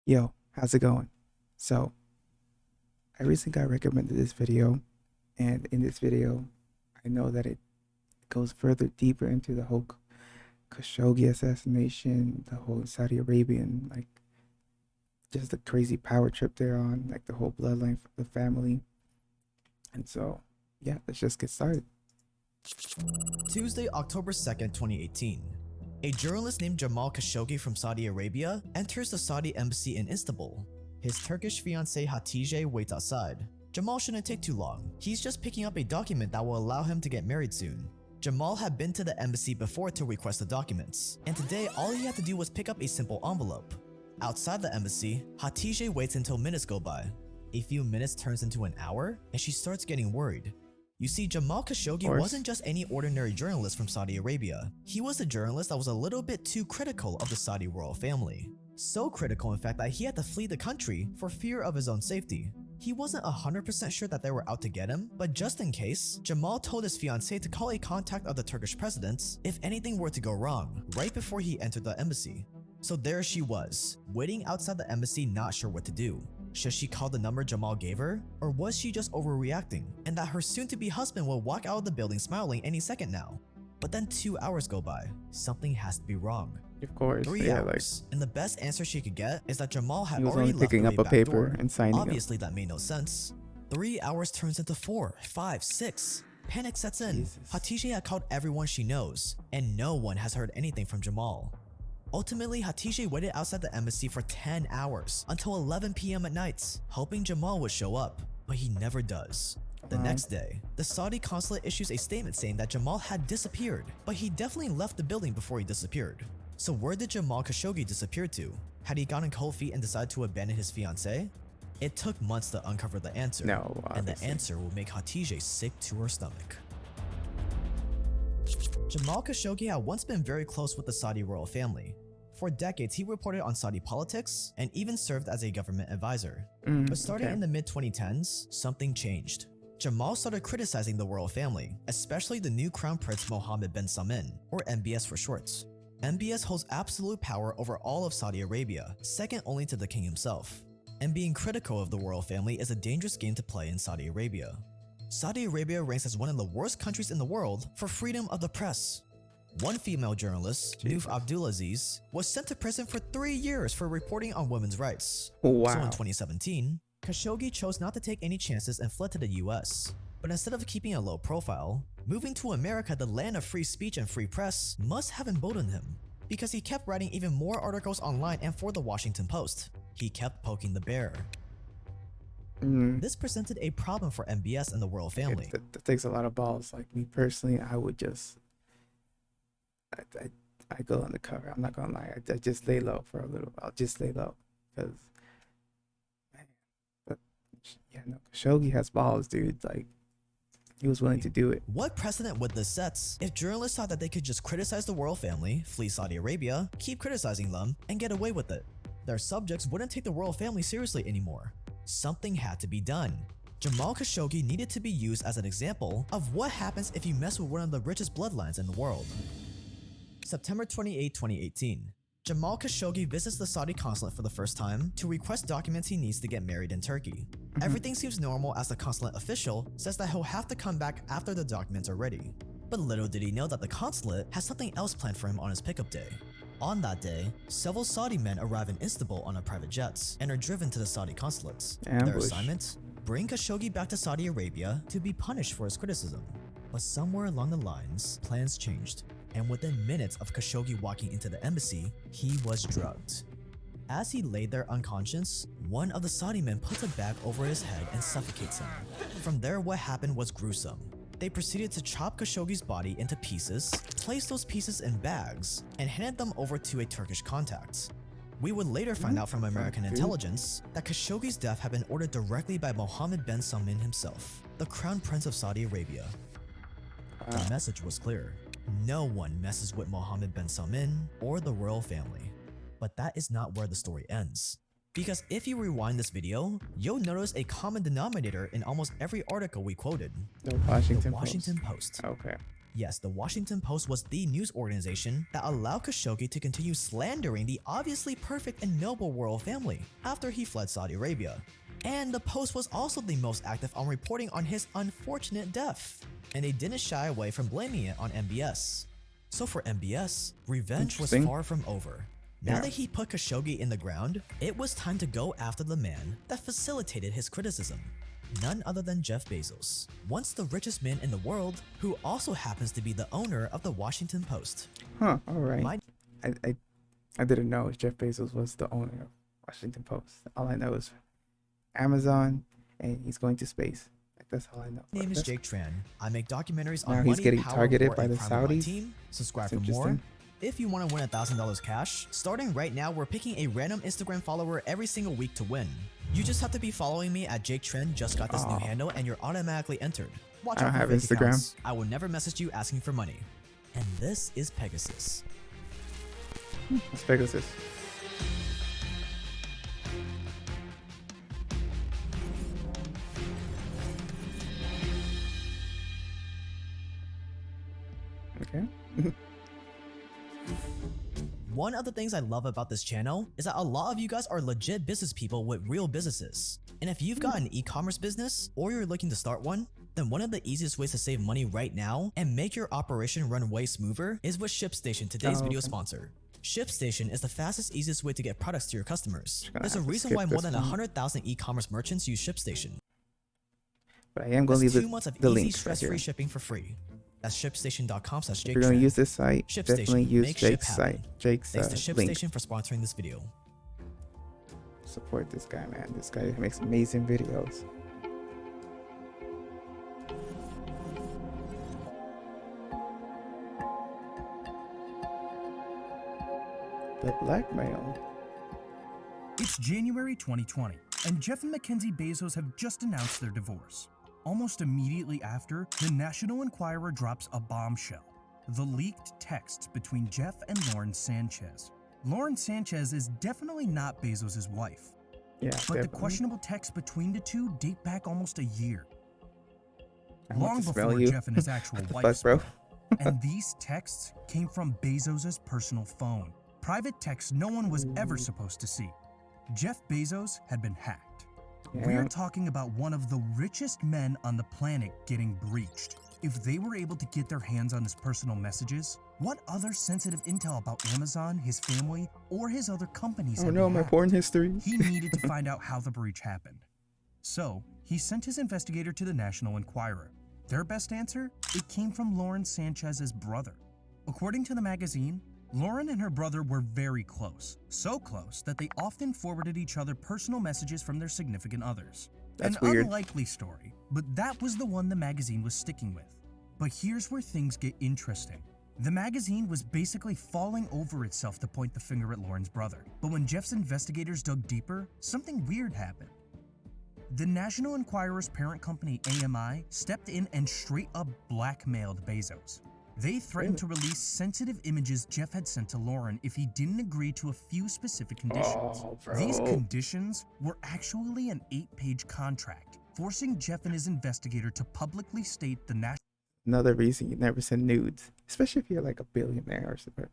Yo, how's it going? So, I recently got recommended this video, and in this video, I know that it goes further deeper into the whole Khashoggi assassination, the whole Saudi Arabian, like just the crazy power trip they're on, like the whole bloodline for the family. And so, yeah, let's just get started. Tuesday, October 2nd, 2018. A journalist named Jamal Khashoggi from Saudi Arabia enters the Saudi embassy in Istanbul. His Turkish fiancée Hatice waits outside. Jamal shouldn't take too long. He's just picking up a document that will allow him to get married soon. Jamal had been to the embassy before to request the documents, and today all he had to do was pick up a simple envelope. Outside the embassy, Hatice waits until minutes go by. A few minutes turns into an hour, and she starts getting worried. You see, Jamal Khashoggi wasn't just any ordinary journalist from Saudi Arabia. He was a journalist that was a little bit too critical of the Saudi royal family. So critical, in fact, that he had to flee the country for fear of his own safety. He wasn't 100% sure that they were out to get him, but just in case, Jamal told his fiancée to call a contact of the Turkish president if anything were to go wrong, right before he entered the embassy. So there she was, waiting outside the embassy, not sure what to do. Should she call the number Jamal gave her? Or was she just overreacting, and that her soon-to-be husband will walk out of the building smiling any second now? But then 2 hours go by. Something has to be wrong. Of course, 3 yeah, hours, and the best answer she could get is that Jamal had he was already only left picking through up a a back paper door. and signing it. Obviously that made no sense. 3 hours turns into 4, 5, 6. Panic sets in. Jesus. Hatice had called everyone she knows, and no one has heard anything from Jamal. Ultimately, Hatice waited outside the embassy for 10 hours until 11 p.m. at night, hoping Jamal would show up, but he never does. The next day, the Saudi consulate issues a statement saying that Jamal had disappeared, but he definitely left the building before he disappeared. So where did Jamal Khashoggi disappear to? Had he gotten cold feet and decided to abandon his fiancée? It took months to uncover the answer, No, and the obviously. answer will make Hatice sick to her stomach. Jamal Khashoggi had once been very close with the Saudi royal family. For decades, he reported on Saudi politics and even served as a government advisor. But starting in the mid-2010s, something changed. Jamal started criticizing the royal family, especially the new Crown Prince Mohammed bin Salman, or MBS for short. MBS holds absolute power over all of Saudi Arabia, second only to the king himself. And being critical of the royal family is a dangerous game to play in Saudi Arabia. Saudi Arabia ranks as one of the worst countries in the world for freedom of the press. One female journalist, Nouf Abdulaziz, was sent to prison for 3 years for reporting on women's rights. Wow. So in 2017, Khashoggi chose not to take any chances and fled to the US. But instead of keeping a low profile, moving to America, the land of free speech and free press, must have emboldened him, because he kept writing even more articles online and for the Washington Post. He kept poking the bear. This presented a problem for MBS and the royal family. That takes a lot of balls. Like me personally, I would just, I go undercover. I'm not gonna lie. I just lay low for a little. I'll just lay low, because, man. But yeah, no, Khashoggi has balls, dude. Like, he was willing to do it. What precedent would this set if journalists thought that they could just criticize the royal family, flee Saudi Arabia, keep criticizing them, and get away with it? Their subjects wouldn't take the royal family seriously anymore. Something had to be done. Jamal Khashoggi needed to be used as an example of what happens if you mess with one of the richest bloodlines in the world. September 28, 2018. Jamal Khashoggi visits the Saudi consulate for the first time to request documents he needs to get married in Turkey. Everything seems normal as the consulate official says that he'll have to come back after the documents are ready. But little did he know that the consulate has something else planned for him on his pickup day. On that day, several Saudi men arrive in Istanbul on a private jet and are driven to the Saudi consulate. Their Ambush. assignment? Bring Khashoggi back to Saudi Arabia to be punished for his criticism. But somewhere along the lines, plans changed, and within minutes of Khashoggi walking into the embassy, he was drugged. As he lay there unconscious, one of the Saudi men puts a bag over his head and suffocates him. From there, what happened was gruesome. They proceeded to chop Khashoggi's body into pieces, place those pieces in bags, and handed them over to a Turkish contact. We would later find out from American intelligence that Khashoggi's death had been ordered directly by Mohammed bin Salman himself, the Crown Prince of Saudi Arabia. The message was clear. No one messes with Mohammed bin Salman or the royal family. But that is not where the story ends. Because if you rewind this video, you'll notice a common denominator in almost every article we quoted. The Washington The Washington Post. Okay. Yes, the Washington Post was the news organization that allowed Khashoggi to continue slandering the obviously perfect and noble royal family after he fled Saudi Arabia. And the Post was also the most active on reporting on his unfortunate death, and they didn't shy away from blaming it on MBS. So for MBS, revenge was Interesting. far from over. Now Yeah. that he put Khashoggi in the ground, it was time to go after the man that facilitated his criticism. None other than Jeff Bezos, once the richest man in the world, who also happens to be the owner of the Washington Post. Huh. All right. My I didn't know Jeff Bezos was the owner of Washington Post. All I know is Amazon, and he's going to space. Like, that's all I know. name is That's- Jake Tran. I make documentaries Now on he's money, getting power, targeted war, by and the crime on my Saudis? team. Subscribe That's for more. interesting. If you want to win $1,000 cash, starting right now, we're picking a random Instagram follower every single week to win. You just have to be following me at Jake Trend, just got this new handle, and you're automatically entered. Watch I out don't for have fake Instagram. accounts. I will never message you asking for money. And this is Pegasus. Let's Pegasus. Okay. One of the things I love about this channel is that a lot of you guys are legit business people with real businesses. And if you've got an e-commerce business or you're looking to start one, then one of the easiest ways to save money right now and make your operation run way smoother is with ShipStation, today's video Okay. sponsor. ShipStation is the fastest, easiest way to get products to your customers. Gonna There's a have to reason skip why more this than one. 100,000 e-commerce merchants use ShipStation. But I am going to That's leave 2 months of the easy, links right stress-free here. shipping for free. That's If shipstation.com/Jake. you're going to use this site, ShipStation. definitely use Make ship Jake's happen. site. Jake's Thanks to link. ShipStation for sponsoring this video. Support this guy, man. This guy makes amazing videos. The blackmail. It's January 2020, and Jeff and Mackenzie Bezos have just announced their divorce. Almost immediately after, the National Enquirer drops a bombshell: the leaked texts between Jeff and Lauren Sanchez. Lauren Sanchez is definitely not Bezos' wife, Yeah, but the definitely. questionable texts between the two date back almost a year, I want long to smell before you. Jeff and his actual What the wife fuck, bro? split. And these texts came from Bezos' personal phone. Private texts no one was ever supposed to see. Jeff Bezos had been hacked. We're Yeah. talking about one of the richest men on the planet getting breached. If they were able to get their hands on his personal messages, what other sensitive intel about Amazon, his family, or his other companies Oh had no, been my hacked? porn history. He needed to find out how the breach happened. So, he sent his investigator to the National Enquirer. Their best answer? It came from Lauren Sanchez's brother. According to the magazine, Lauren and her brother were very close. So close that they often forwarded each other personal messages from their significant others. That's An weird. unlikely story, but that was the one the magazine was sticking with. But here's where things get interesting. The magazine was basically falling over itself to point the finger at Lauren's brother. But when Jeff's investigators dug deeper, something weird happened. The National Enquirer's parent company, AMI, stepped in and straight up blackmailed Bezos. They threatened to release sensitive images Jeff had sent to Lauren if he didn't agree to a few specific conditions. Oh, bro. These conditions were actually an 8-page contract, forcing Jeff and his investigator to publicly state the national Another reason you never send nudes, especially if you're like a billionaire or something.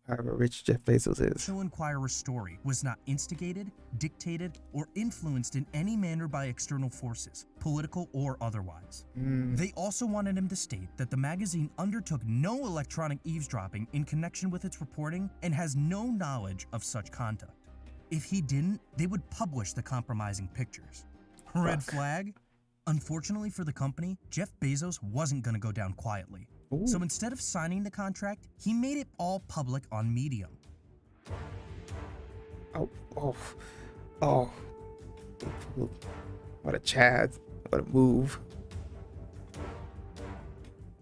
However rich Jeff Bezos is. National Enquirer's story was not instigated, dictated, or influenced in any manner by external forces, political or otherwise. They also wanted him to state that the magazine undertook no electronic eavesdropping in connection with its reporting and has no knowledge of such conduct. If he didn't, they would publish the compromising pictures. Red Fuck. flag? Unfortunately for the company, Jeff Bezos wasn't going to go down quietly. Ooh. So instead of signing the contract, he made it all public on Medium. Oh, oh, oh. What a Chad. What a move.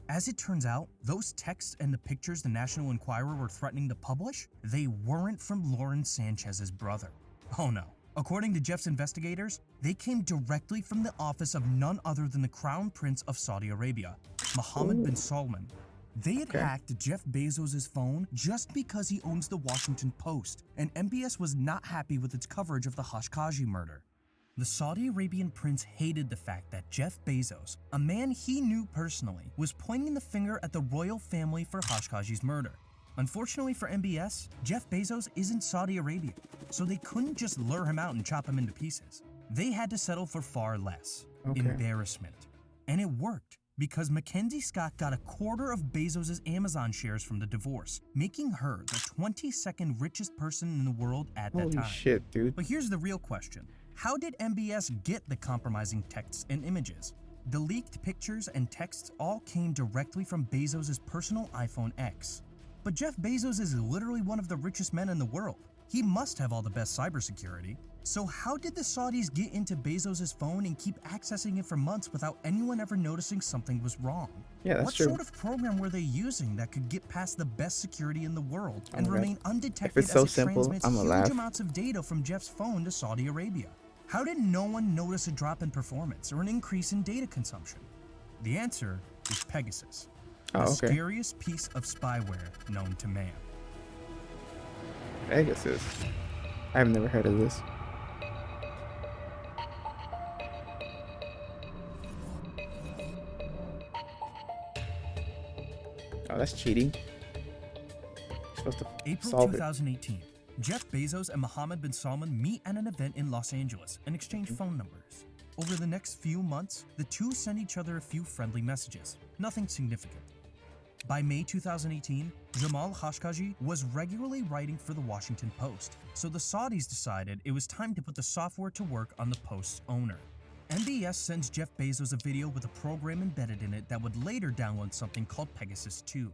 As it turns out, those texts and the pictures the National Enquirer were threatening to publish, they weren't from Lauren Sanchez's brother. Oh no. According to Jeff's investigators, they came directly from the office of none other than the Crown Prince of Saudi Arabia, Mohammed bin Salman. They had Okay. hacked Jeff Bezos' phone just because he owns the Washington Post, and MBS was not happy with its coverage of the khashoggi murder. The Saudi Arabian prince hated the fact that Jeff Bezos, a man he knew personally, was pointing the finger at the royal family for Khashoggi's murder. Unfortunately for MBS, Jeff Bezos isn't Saudi Arabia, so they couldn't just lure him out and chop him into pieces. They had to settle for far less. Okay. Embarrassment. And it worked, because Mackenzie Scott got a quarter of Bezos' Amazon shares from the divorce, making her the 22nd richest person in the world at that Holy time. shit, dude. But here's the real question. How did MBS get the compromising texts and images? The leaked pictures and texts all came directly from Bezos' personal iPhone X. But Jeff Bezos is literally one of the richest men in the world. He must have all the best cybersecurity. So how did the Saudis get into Bezos' phone and keep accessing it for months without anyone ever noticing something was wrong? Yeah, that's what true. sort of program were they using that could get past the best security in the world and Oh my God. remain undetected If it's so as it simple, transmits I'ma huge laugh. amounts of data from Jeff's phone to Saudi Arabia? How did no one notice a drop in performance or an increase in data consumption? The answer is Pegasus, the Oh, okay. scariest piece of spyware known to man. Pegasus. I've never heard of this. Oh, that's cheating. You're supposed to April solve it. 2018. Jeff Bezos and Mohammed bin Salman meet at an event in Los Angeles and exchange phone numbers. Over the next few months, the two send each other a few friendly messages, nothing significant. By May 2018, Jamal Khashoggi was regularly writing for the Washington Post, so the Saudis decided it was time to put the software to work on the Post's owner. MBS sends Jeff Bezos a video with a program embedded in it that would later download something called Pegasus 2.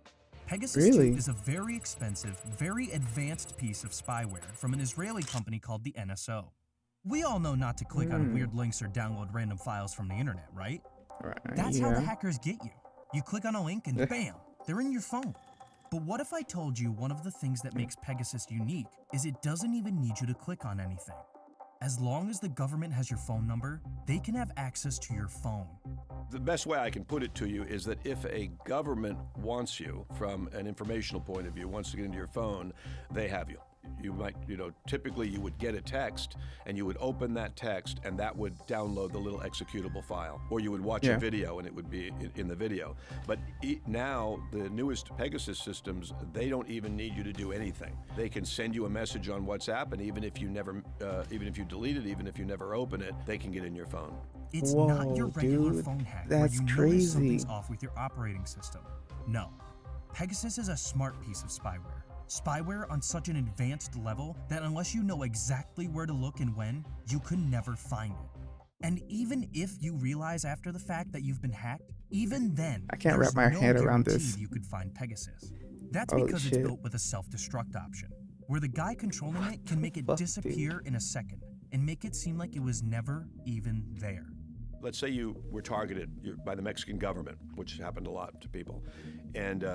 Pegasus Really? 2 is a very expensive, very advanced piece of spyware from an Israeli company called the NSO. We all know not to click on weird links or download random files from the internet, right? Right, That's how the yeah. hackers get you. You click on a link and bam, they're in your phone. But what if I told you one of the things that makes Pegasus unique is it doesn't even need you to click on anything? As long as the government has your phone number, they can have access to your phone. The best way I can put it to you is that if a government wants you from an informational point of view, wants to get into your phone, they have you. You might, typically you would get a text and you would open that text and that would download the little executable file. Or you would watch Yeah. a video and it would be in the video. But now the newest Pegasus systems, they don't even need you to do anything. They can send you a message on WhatsApp, and even if you delete it, even if you never open it, they can get in your phone. It's not your Whoa, regular dude, phone hack that's where you crazy. notice something's off with your operating system. No. Pegasus is a smart piece of spyware. Spyware on such an advanced level that unless you know exactly where to look and when, you could never find it. And even if you realize after the fact that you've been hacked, even then, I can't there's wrap my no head around guarantee this. you could find Pegasus. That's Holy because shit. it's built with a self-destruct option, where the guy controlling it can make it fuck, dude? disappear in a second and make it seem like it was never even there. Let's say you were targeted by the Mexican government, which happened a lot to people, and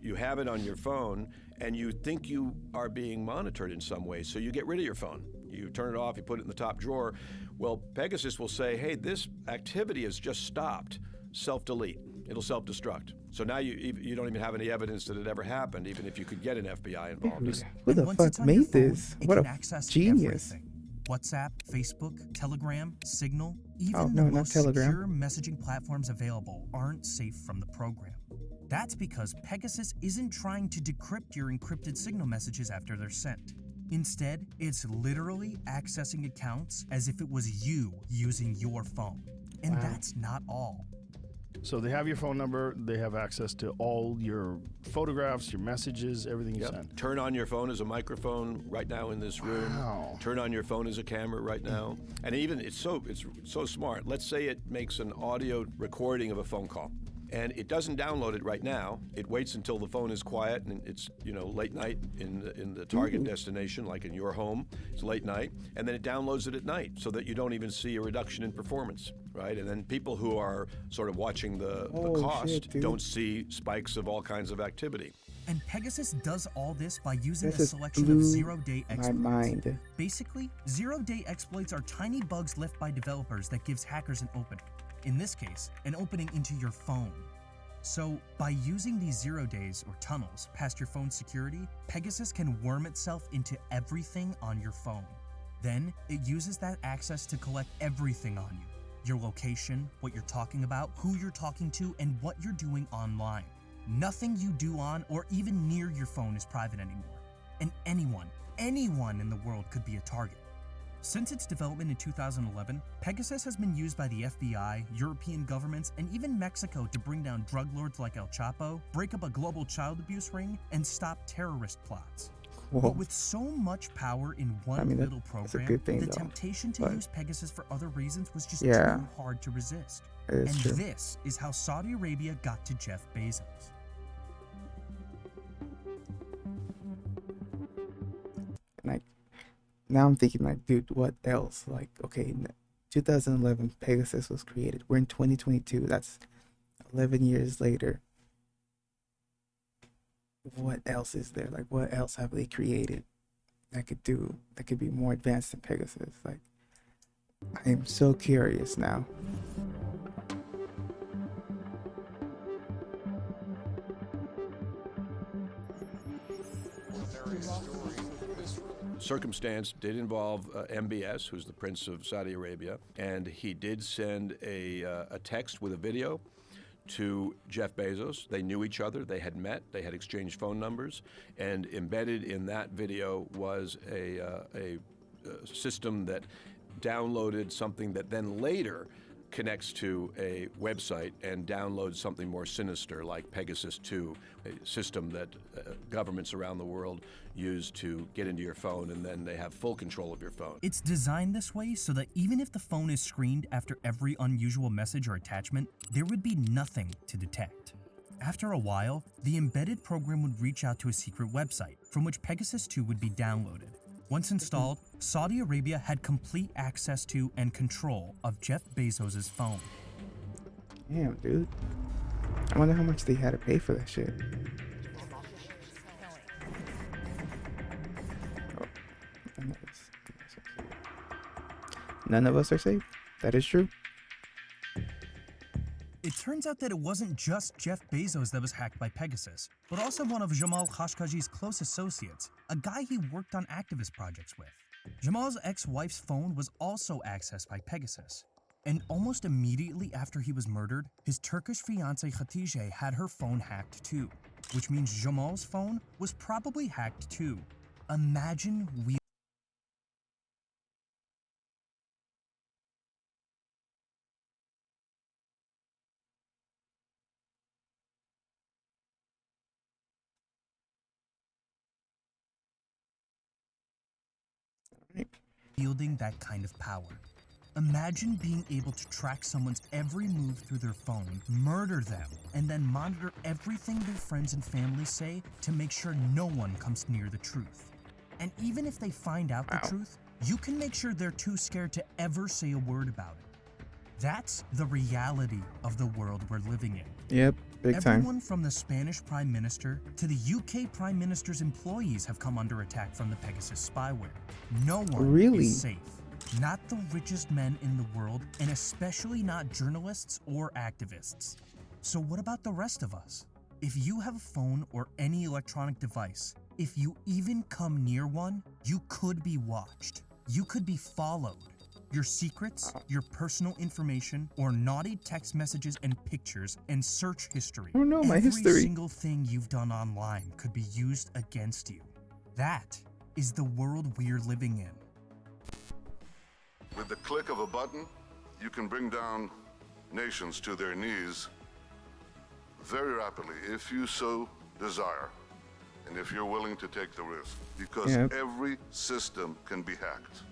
you have it on your phone, and you think you are being monitored in some way, so you get rid of your phone. You turn it off, you put it in the top drawer. Well, Pegasus will say, hey, this activity has just stopped. Self-delete. It'll self-destruct. So now you don't even have any evidence that it ever happened, even if you could get an FBI involved in it. Who the And once fuck it's on your made phone, this? it What can a access genius. everything. WhatsApp, Facebook, Telegram, Signal, even Oh, the no, not most Telegram. secure messaging platforms available aren't safe from the program. That's because Pegasus isn't trying to decrypt your encrypted Signal messages after they're sent. Instead, it's literally accessing accounts as if it was you using your phone. And Wow. that's not all. So they have your phone number, they have access to all your photographs, your messages, everything you Yep. send. Turn on your phone as a microphone right now in this room. Wow. Turn on your phone as a camera right now. And even it's so smart. Let's say it makes an audio recording of a phone call. And it doesn't download it right now. It waits until the phone is quiet and it's late night in the target destination, like in your home. It's late night, and then it downloads it at night so that you don't even see a reduction in performance, right? And then people who are sort of watching the Holy cost shit, dude. don't see spikes of all kinds of activity. And Pegasus does all this by using This a just selection of blew zero-day my exploits. mind. Basically, zero-day exploits are tiny bugs left by developers that gives hackers an opening. In this case, an opening into your phone. So, by using these 0 days or tunnels past your phone's security, Pegasus can worm itself into everything on your phone. Then it uses that access to collect everything on you. Your location, what you're talking about, who you're talking to, and what you're doing online. Nothing you do on or even near your phone is private anymore. And anyone in the world could be a target. Since its development in 2011, Pegasus has been used by the FBI, European governments, and even Mexico to bring down drug lords like El Chapo, break up a global child abuse ring, and stop terrorist plots. Whoa. But with so much power in one little that's a program, good thing, the though. temptation to But- use Pegasus for other reasons was just Yeah. too hard to resist. It is And true. this is how Saudi Arabia got to Jeff Bezos. Like, now I'm thinking, like, dude, what else? Like, okay, 2011, Pegasus was created. We're in 2022. That's 11 years later. What else is there? Like, what else have they created that could be more advanced than Pegasus? Like, I am so curious now. Circumstance did involve MBS, who's the Prince of Saudi Arabia, and he did send a text with a video to Jeff Bezos. They knew each other, they had met, they had exchanged phone numbers, and embedded in that video was a system that downloaded something that then later connects to a website and downloads something more sinister like Pegasus 2, a system that governments around the world use to get into your phone, and then they have full control of your phone. It's designed this way so that even if the phone is screened after every unusual message or attachment, there would be nothing to detect. After a while, the embedded program would reach out to a secret website from which Pegasus 2 would be downloaded. Once installed, Saudi Arabia had complete access to and control of Jeff Bezos' phone. Damn, dude. I wonder how much they had to pay for that shit. Oh, none of us are safe. That is true. It turns out that it wasn't just Jeff Bezos that was hacked by Pegasus, but also one of Jamal Khashoggi's close associates, a guy he worked on activist projects with. Jamal's ex-wife's phone was also accessed by Pegasus. And almost immediately after he was murdered, his Turkish fiancée Hatice had her phone hacked too, which means Jamal's phone was probably hacked too. Imagine we wielding that kind of power. Imagine being able to track someone's every move through their phone, murder them, and then monitor everything their friends and family say to make sure no one comes near the truth. And even if they find out the truth, you can make sure they're too scared to ever say a word about it. That's the reality of the world we're living in. Yep, big time. Everyone from the Spanish Prime Minister to the UK Prime Minister's employees have come under attack from the Pegasus spyware. No one Really? is safe. Not the richest men in the world, and especially not journalists or activists. So what about the rest of us? If you have a phone or any electronic device, if you even come near one, you could be watched. You could be followed. Your secrets, your personal information, or naughty text messages and pictures and search history. Oh no, my Every history. single thing you've done online could be used against you. That is the world we're living in. With the click of a button, you can bring down nations to their knees very rapidly, if you so desire, and if you're willing to take the risk, because Yep. every system can be hacked.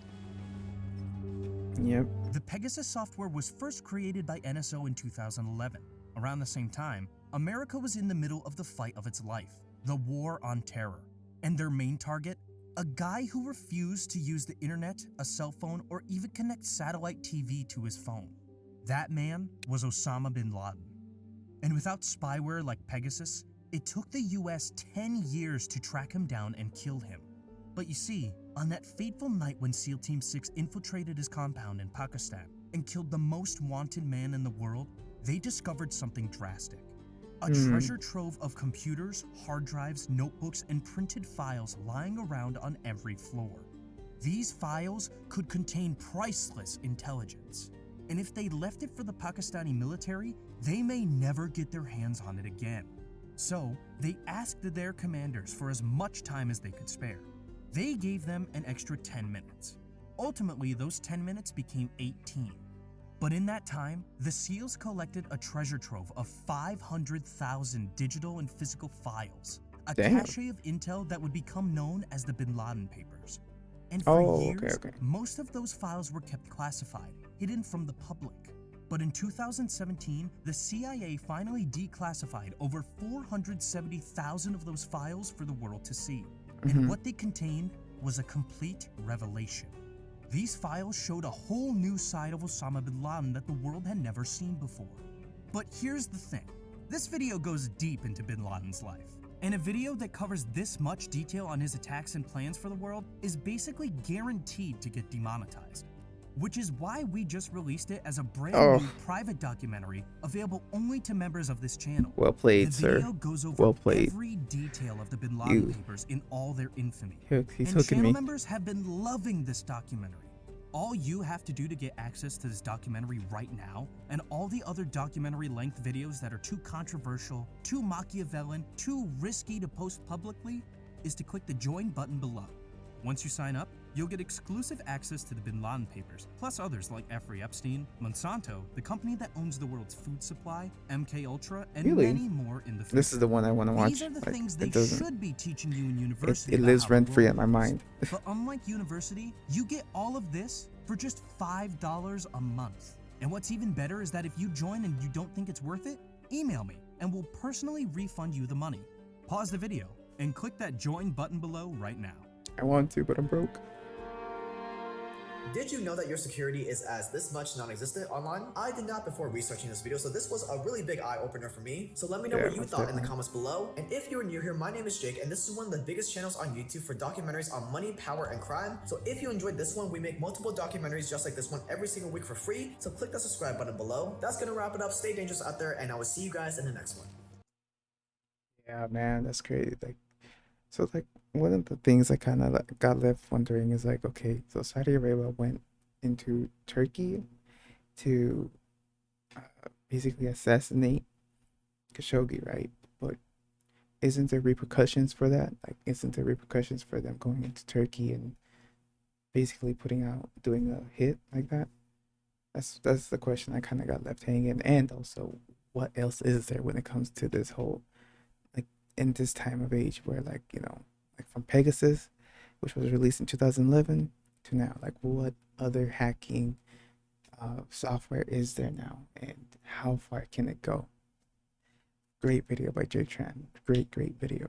Yep. The Pegasus software was first created by NSO in 2011. Around the same time, America was in the middle of the fight of its life, the War on Terror. And their main target? A guy who refused to use the internet, a cell phone, or even connect satellite TV to his phone. That man was Osama bin Laden. And without spyware like Pegasus, it took the US 10 years to track him down and kill him. But you see, on that fateful night when SEAL Team 6 infiltrated his compound in Pakistan and killed the most wanted man in the world, they discovered something drastic. A treasure trove of computers, hard drives, notebooks, and printed files lying around on every floor. These files could contain priceless intelligence, and if they left it for the Pakistani military, they may never get their hands on it again. So, they asked their commanders for as much time as they could spare. They gave them an extra 10 minutes. Ultimately, those 10 minutes became 18. But in that time, the SEALs collected a treasure trove of 500,000 digital and physical files, a Damn. cache of intel that would become known as the Bin Laden Papers. And Oh, for okay, years, okay. most of those files were kept classified, hidden from the public. But in 2017, the CIA finally declassified over 470,000 of those files for the world to see. And what they contained was a complete revelation. These files showed a whole new side of Osama bin Laden that the world had never seen before. But here's the thing. This video goes deep into bin Laden's life. And a video that covers this much detail on his attacks and plans for the world is basically guaranteed to get demonetized. Which is why we just released it as a brand new private documentary available only to members of this channel. Well played, The sir. video goes over Well played. every detail of the Bin Laden You- papers in all their infamy. He's And hooking channel me. members have been loving this documentary. All you have to do to get access to this documentary right now, and all the other documentary-length videos that are too controversial, too Machiavellian, too risky to post publicly, is to click the join button below. Once you sign up, you'll get exclusive access to the Bin Laden papers, plus others like Jeffrey Epstein, Monsanto, the company that owns the world's food supply, MK Ultra, and Really? many more in the future. This is the one I want to watch. These are the Like, things it they doesn't. should be teaching you in university. It about lives how the rent free world in my works. mind. But unlike university, you get all of this for just $5 a month. And what's even better is that if you join and you don't think it's worth it, email me and we'll personally refund you the money. Pause the video and click that join button below right now. I want to, but I'm broke. Did you know that your security is as this much non-existent online? I did not before researching this video, so this was a really big eye-opener for me. So let me know Yeah, what you most thought in the definitely. comments below. And if you're new here, my name is Jake, and this is one of the biggest channels on YouTube for documentaries on money, power, and crime. So if you enjoyed this one, we make multiple documentaries just like this one every single week for free. So click the subscribe button below. That's gonna wrap it up. Stay dangerous out there, and I will see you guys in the next one. Yeah, man, that's crazy. Like, so like one of the things I kind of like, got left wondering is like, okay, so Saudi Arabia went into Turkey to basically assassinate Khashoggi, right? But isn't there repercussions for that? Like, isn't there repercussions for them going into Turkey and basically doing a hit like that? That's the question I kind of got left hanging. And also, what else is there when it comes to this whole, like, in this time of age where, like, you know, like from Pegasus, which was released in 2011 to now, like, what other hacking software is there now, and how far can it go? Great video by Tran. Great video.